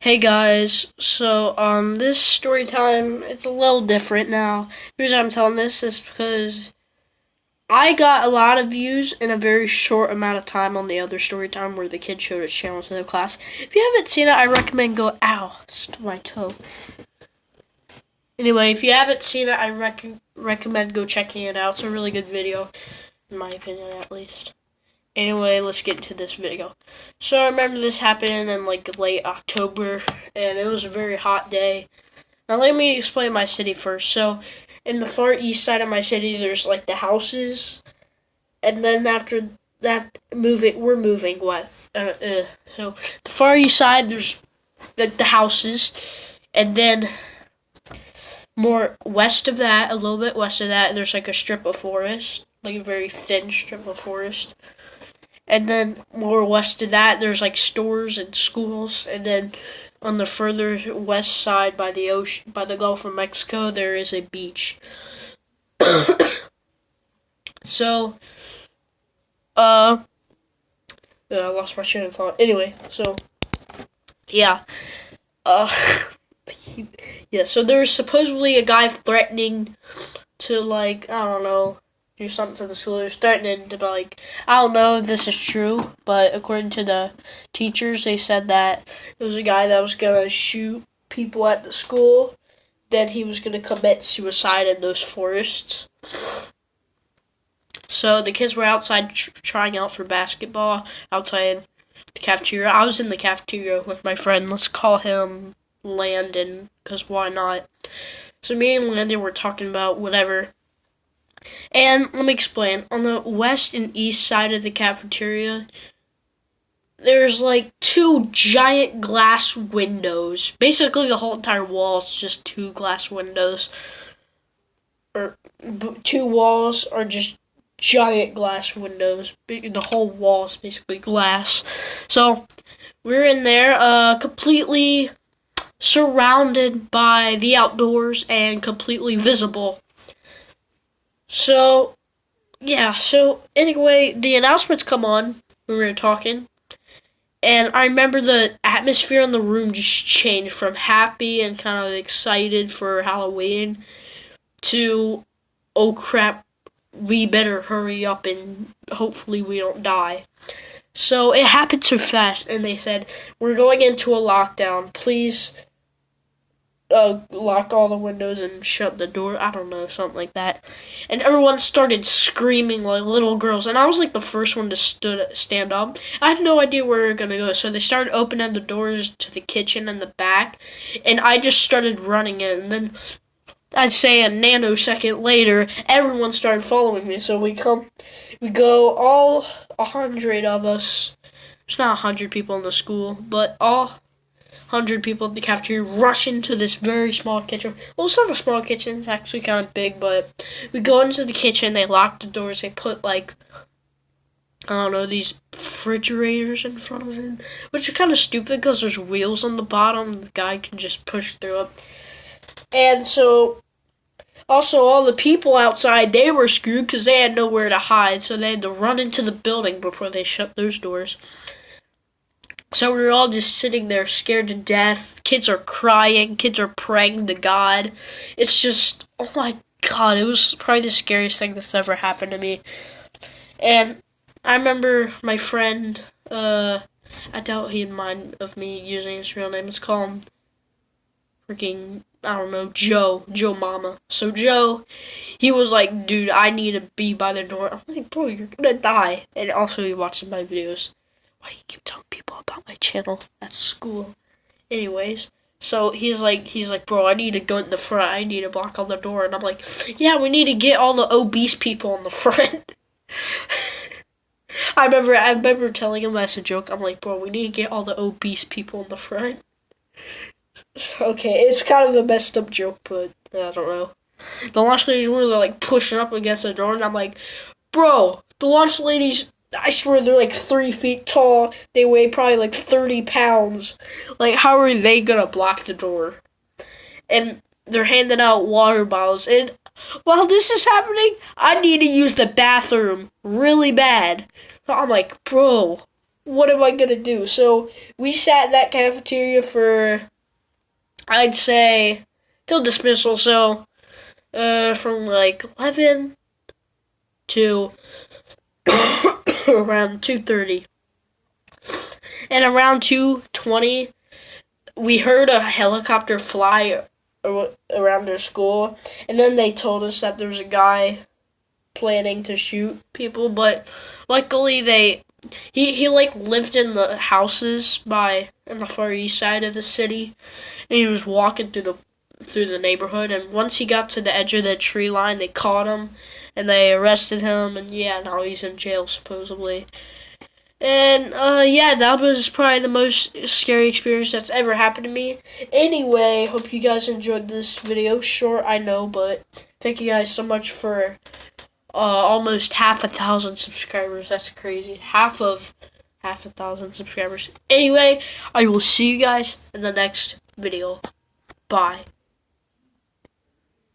Hey guys, this story time, it's a little different now. The reason I'm telling this is because I got a lot of views in a very short amount of time on the other story time where the kid showed his channel to the class. If you haven't seen it, I recommend ow, stuck my toe. Anyway, if you haven't seen it, I recommend go checking it out. It's a really good video, in my opinion at least. Anyway, let's get into this video. So I remember this happened in like late October, and it was a very hot day. Now let me explain my city first. So in the far east side of my city, there's like the houses, and then after that, we're moving west. So the far east side, there's the houses, and then more west of that, a little bit west of that, there's like a strip of forest, like a very thin strip of forest. And then more west of that, there's like stores and schools. And then on the further west side by the ocean, by the Gulf of Mexico, there is a beach. So, I lost my train of thought. Anyway, so, yeah. Uh, yeah, so there's supposedly a guy threatening to, like, I don't know, do something to the school. They're threatening to be like, I don't know if this is true, but according to the teachers, they said that there was a guy that was gonna shoot people at the school. Then he was gonna commit suicide in those forests. So the kids were outside trying out for basketball outside the cafeteria. I was in the cafeteria with my friend. Let's call him Landon, because why not? So me and Landon were talking about whatever. And let me explain. On the west and east side of the cafeteria, there's like two giant glass windows. Basically, the whole entire wall is just two glass windows. Or two walls are just giant glass windows. The whole wall is basically glass. So, we're in there, completely surrounded by the outdoors and completely visible. So, yeah, so anyway, the announcements come on when we were talking, and I remember the atmosphere in the room just changed from happy and kind of excited for Halloween to, oh crap, we better hurry up and hopefully we don't die. So it happened so fast, and they said, we're going into a lockdown, please lock all the windows and shut the door. I don't know, something like that. And everyone started screaming like little girls. And I was like the first one to stand up. I had no idea where we were going to go. So they started opening the doors to the kitchen and the back. And I just started running in. And then I'd say a nanosecond later, everyone started following me. So we go all 100 of us. There's not 100 people in the school, but all 100 people at the cafeteria rush into this very small kitchen. Well, it's not a small kitchen. It's actually kind of big, but we go into the kitchen. They lock the doors. They put, like, I don't know, these refrigerators in front of it, which are kind of stupid because there's wheels on the bottom. The guy can just push through it. And so, also, all the people outside, they were screwed because they had nowhere to hide, so they had to run into the building before they shut those doors. So we were all just sitting there scared to death. Kids are crying. Kids are praying to God. It's just, oh my God, it was probably the scariest thing that's ever happened to me. And I remember my friend, I doubt he'd mind of me using his real name. Let's call him freaking, I don't know, Joe Mama. So Joe, he was like, dude, I need to be by the door. I'm like, bro, you're gonna die. And also he watches my videos. Why do you keep telling people about my channel at school? Anyways, so he's like, bro, I need to go in the front. I need to block all the door. And I'm like, yeah, we need to get all the obese people in the front. I remember telling him as a joke. I'm like, bro, we need to get all the obese people in the front. Okay, it's kind of a messed up joke, but I don't know. The lunch ladies were like pushing up against the door, and I'm like, bro, the lunch ladies, I swear they're like 3 feet tall. They weigh probably like 30 pounds. Like, how are they gonna block the door? And they're handing out water bottles. And while this is happening, I need to use the bathroom really bad. So I'm like, bro, what am I gonna do? So we sat in that cafeteria for, I'd say, till dismissal. So from like 11 to around 2:30, and around 2:20, we heard a helicopter fly around our school, and then they told us that there was a guy planning to shoot people, but luckily he like lived in the houses by in the far east side of the city, and he was walking through the neighborhood, and once he got to the edge of the tree line, they caught him and they arrested him, and yeah, now he's in jail supposedly. And yeah, that was probably the most scary experience that's ever happened to me. Anyway, hope you guys enjoyed this video. Short, I know, but thank you guys so much for almost 1,000 subscribers. That's crazy. Half a thousand subscribers. Anyway, I will see you guys in the next video. Bye.